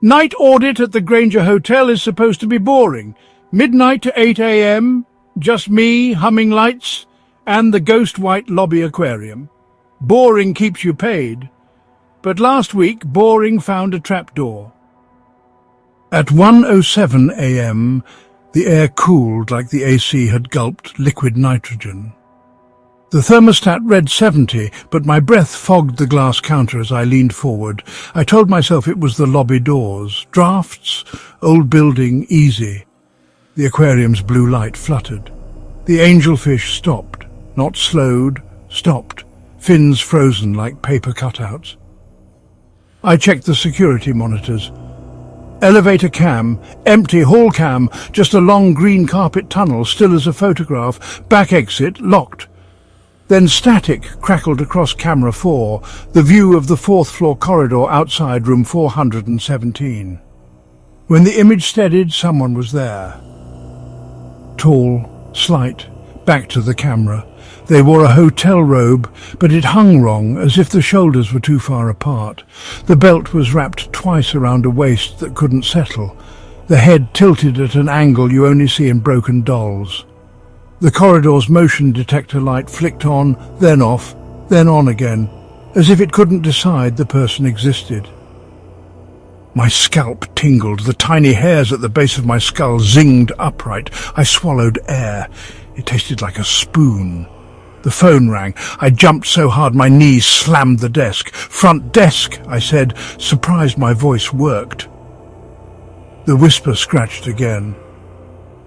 Night audit at the Granger Hotel is supposed to be boring. Midnight to 8 a.m., just me, humming lights, and the ghost white lobby aquarium. Boring keeps you paid. But last week, boring found a trapdoor. At 1:07 a.m., the air cooled like the AC had gulped liquid nitrogen. The thermostat read 70, but my breath fogged the glass counter as I leaned forward. I told myself it was the lobby doors. Drafts, old building, easy. The aquarium's blue light fluttered. The angelfish stopped, not slowed, stopped, fins frozen like paper cutouts. I checked the security monitors. Elevator cam, empty hall cam, just a long green carpet tunnel, still as a photograph, back exit, locked. Then static crackled across camera 4, the view of the 4th floor corridor outside room 417. When the image steadied, someone was there. Tall, slight, back to the camera. They wore a hotel robe, but it hung wrong, as if the shoulders were too far apart. The belt was wrapped twice around a waist that couldn't settle. The head tilted at an angle you only see in broken dolls. The corridor's motion detector light flicked on, then off, then on again, as if it couldn't decide the person existed. My scalp tingled. The tiny hairs at the base of my skull zinged upright. I swallowed air. It tasted like a spoon. The phone rang. I jumped so hard my knees slammed the desk. "Front desk," I said, surprised my voice worked. The whisper scratched again.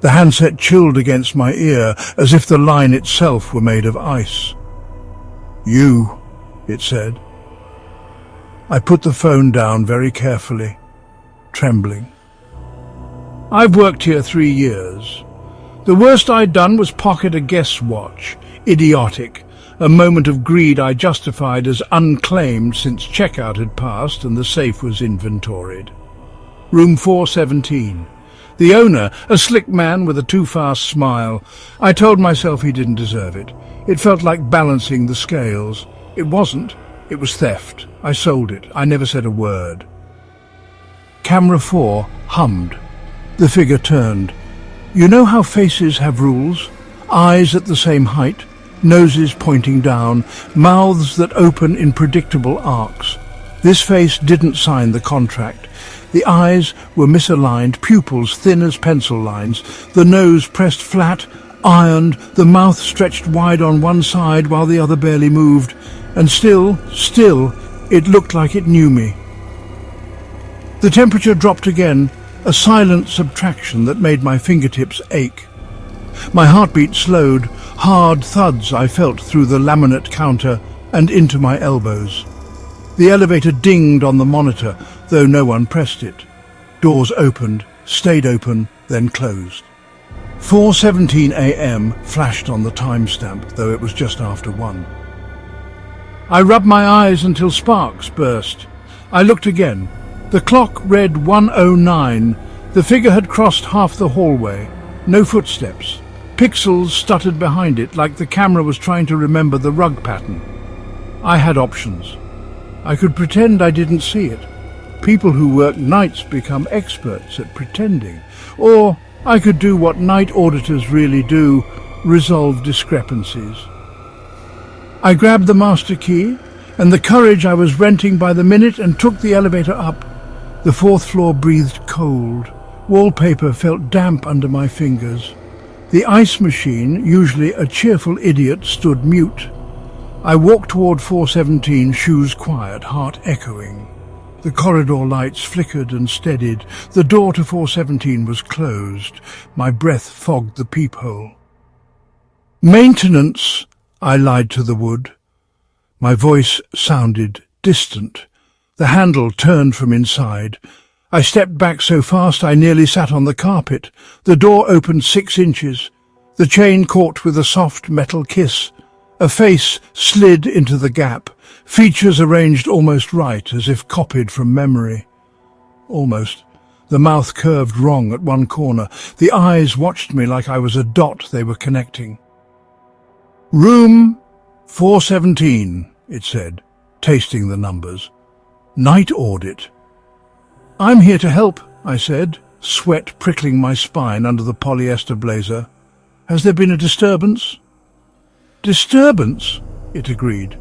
The handset chilled against my ear, as if the line itself were made of ice. "You," it said. I put the phone down very carefully, trembling. I've worked here 3 years. The worst I'd done was pocket a guest's watch. Idiotic. A moment of greed I justified as unclaimed since checkout had passed and the safe was inventoried. Room 417. The owner, a slick man with a too-fast smile. I told myself he didn't deserve it. It felt like balancing the scales. It wasn't. It was theft. I sold it. I never said a word. Camera 4 hummed. The figure turned. You know how faces have rules? Eyes at the same height, noses pointing down, mouths that open in predictable arcs. This face didn't sign the contract. The eyes were misaligned, pupils thin as pencil lines, the nose pressed flat, ironed, the mouth stretched wide on one side while the other barely moved, and still, it looked like it knew me. The temperature dropped again, a silent subtraction that made my fingertips ache. My heartbeat slowed, hard thuds I felt through the laminate counter and into my elbows. The elevator dinged on the monitor, though no one pressed it. Doors opened, stayed open, then closed. 4:17 a.m. flashed on the timestamp, though it was just after 1. I rubbed my eyes until sparks burst. I looked again. The clock read 1:09. The figure had crossed half the hallway. No footsteps. Pixels stuttered behind it, like the camera was trying to remember the rug pattern. I had options. I could pretend I didn't see it. People who work nights become experts at pretending. Or I could do what night auditors really do, resolve discrepancies. I grabbed the master key and the courage I was renting by the minute and took the elevator up. The 4th floor breathed cold. Wallpaper felt damp under my fingers. The ice machine, usually a cheerful idiot, stood mute. I walked toward 417, shoes quiet, heart echoing. The corridor lights flickered and steadied. The door to 417 was closed. My breath fogged the peephole. "Maintenance," I lied to the wood. My voice sounded distant. The handle turned from inside. I stepped back so fast I nearly sat on the carpet. The door opened 6 inches. The chain caught with a soft metal kiss. A face slid into the gap, features arranged almost right, as if copied from memory. Almost. The mouth curved wrong at one corner. The eyes watched me like I was a dot they were connecting. "Room 417, it said, tasting the numbers. "Night audit." "I'm here to help," I said, sweat prickling my spine under the polyester blazer. "Has there been a disturbance?" "Disturbance?" it agreed,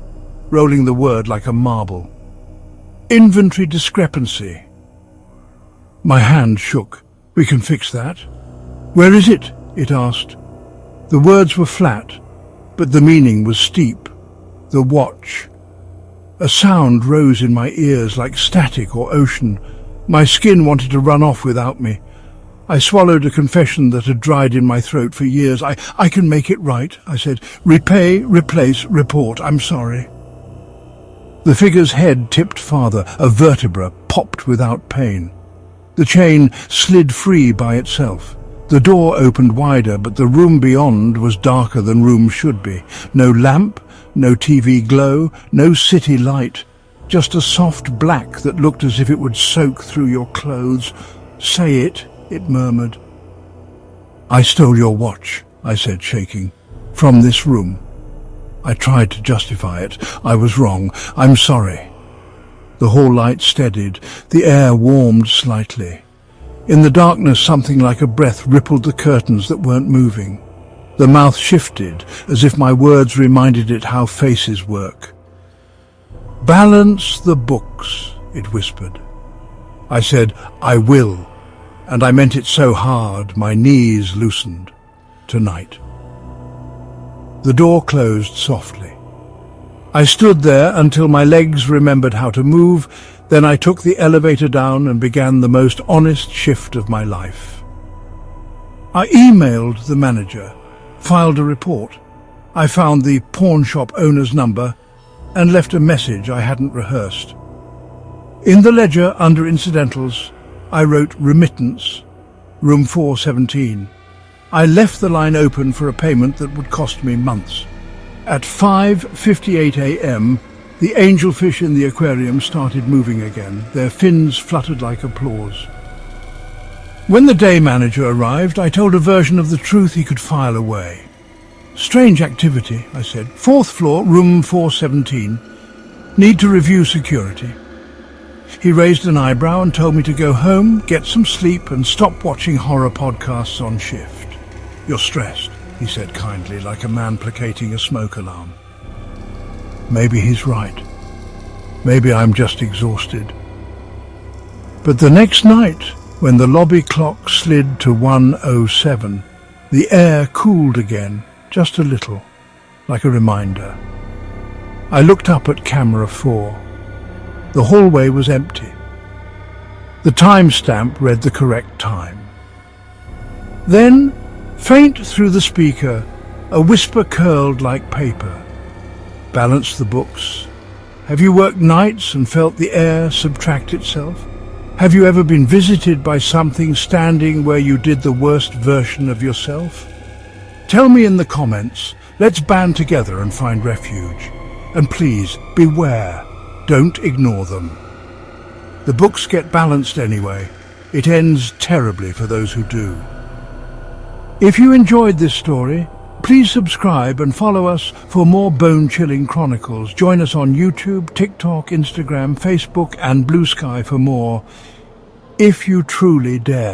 rolling the word like a marble. "Inventory discrepancy." My hand shook. "We can fix that." "Where is it?" it asked. The words were flat, but the meaning was steep. The watch. A sound rose in my ears like static or ocean. My skin wanted to run off without me. I swallowed a confession that had dried in my throat for years. I can make it right," I said. "Repay, replace, report. I'm sorry." The figure's head tipped farther. A vertebra popped without pain. The chain slid free by itself. The door opened wider, but the room beyond was darker than rooms should be. No lamp, no TV glow, no city light. Just a soft black that looked as if it would soak through your clothes. "Say it," it murmured. "I stole your watch," I said, shaking. "From this room." I tried to justify it. I was wrong. "I'm sorry." The hall light steadied. The air warmed slightly. In the darkness, something like a breath rippled the curtains that weren't moving. The mouth shifted, as if my words reminded it how faces work. "Balance the books," it whispered. I said, "I will," and I meant it so hard my knees loosened. Tonight. The door closed softly. I stood there until my legs remembered how to move. Then I took the elevator down and began the most honest shift of my life. I emailed the manager, filed a report. I found the pawn shop owner's number and left a message I hadn't rehearsed. In the ledger under incidentals, I wrote remittance, room 417. I left the line open for a payment that would cost me months. At 5:58 a.m., the angelfish in the aquarium started moving again. Their fins fluttered like applause. When the day manager arrived, I told a version of the truth he could file away. "Strange activity," I said. "Fourth floor, room 417. Need to review security." He raised an eyebrow and told me to go home, get some sleep, and stop watching horror podcasts on shift. "You're stressed," he said kindly, like a man placating a smoke alarm. Maybe he's right. Maybe I'm just exhausted. But the next night, when the lobby clock slid to 1:07, the air cooled again, just a little, like a reminder. I looked up at camera 4. The hallway was empty. The timestamp read the correct time. Then, faint through the speaker, a whisper curled like paper. "Balance the books. Have you worked nights and felt the air subtract itself? Have you ever been visited by something standing where you did the worst version of yourself? Tell me in the comments. Let's band together and find refuge. And please, beware. Don't ignore them. The books get balanced anyway. It ends terribly for those who do." If you enjoyed this story, please subscribe and follow us for more bone-chilling chronicles. Join us on YouTube, TikTok, Instagram, Facebook, and Blue Sky for more, if you truly dare.